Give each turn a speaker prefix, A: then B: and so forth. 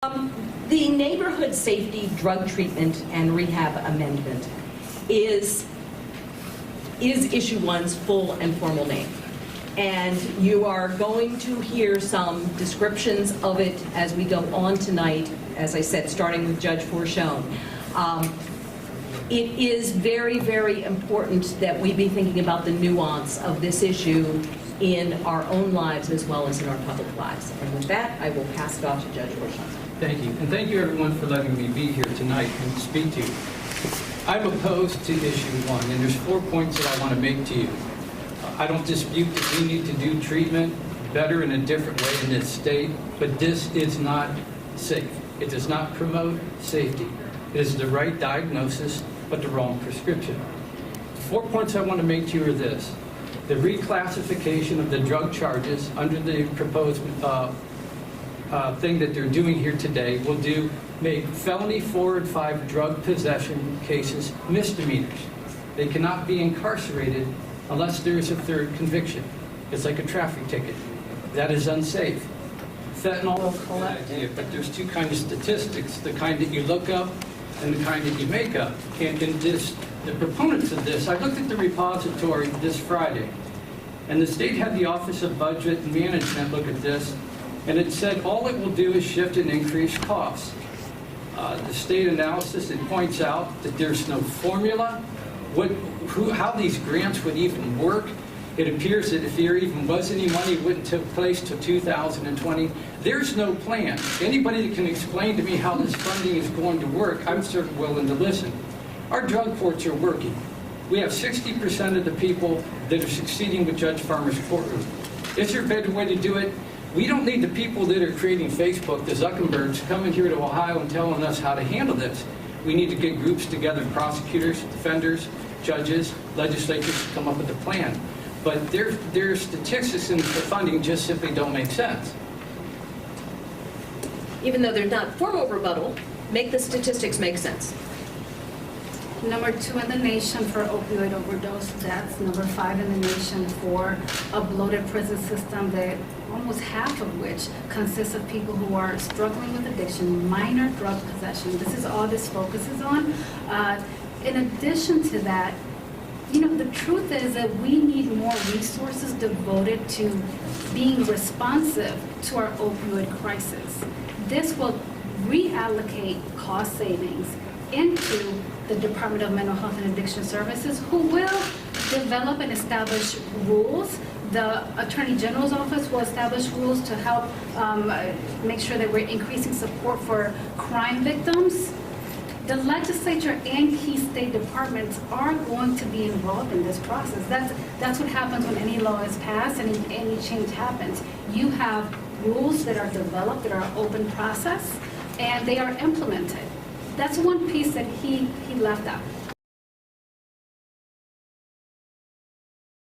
A: The Neighborhood Safety Drug Treatment and Rehab Amendment is Issue 1's full and formal name. And you are going to hear some descriptions of it as we go on tonight, as I said, starting with Judge Fourchon. It is very, very important that we be thinking about the nuance of this issue in our own lives as well as in our public lives. And with that, I will pass it off to Judge Fourchon.
B: Thank you. And thank you, everyone, for letting me be here tonight and speak to you. I'm opposed to Issue 1, and there's 4 points that I want to make to you. I don't dispute that we need to do treatment better in a different way in this state, but this is not safe. It does not promote safety. It is the right diagnosis, but the wrong prescription. The 4 points I want to make to you are this. The reclassification of the drug charges under the proposed thing that they're doing here today will make felony 4 and 5 drug possession cases misdemeanors. They cannot be incarcerated unless there is a third conviction. It's like a traffic ticket. That is unsafe. Fentanyl, idea, but there's 2 kinds of statistics, the kind that you look up and the kind that you make up. And the proponents of this, I looked at the repository this Friday, and the state had the Office of Budget and Management look at this, and it said all it will do is shift and increase costs. The state analysis, it points out that there's no formula, how these grants would even work. It appears that if there even was any money, it wouldn't take place till 2020. There's no plan. Anybody that can explain to me how this funding is going to work, I'm certainly willing to listen. Our drug courts are working. We have 60% of the people that are succeeding with Judge Farmer's courtroom. Is there a better way to do it? We don't need the people that are creating Facebook, the Zuckerbergs, coming here to Ohio and telling us how to handle this. We need to get groups together, prosecutors, defenders, judges, legislatures to come up with a plan. But their statistics and the funding just simply don't make sense.
A: Even though they're not formal rebuttal, make the statistics make sense.
C: Number 2 in the nation for opioid overdose deaths. Number 5 in the nation for a bloated prison system that almost half of which consists of people who are struggling with addiction, minor drug possession. This is all this focuses on. In addition to that, the truth is that we need more resources devoted to being responsive to our opioid crisis. This will reallocate cost savings into the Department of Mental Health and Addiction Services, who will develop and establish rules. The Attorney General's office will establish rules to help make sure that we're increasing support for crime victims. The legislature and key state departments are going to be involved in this process. That's what happens when any law is passed and any change happens. You have rules that are developed, that are an open process, and they are implemented. That's one piece that he left out.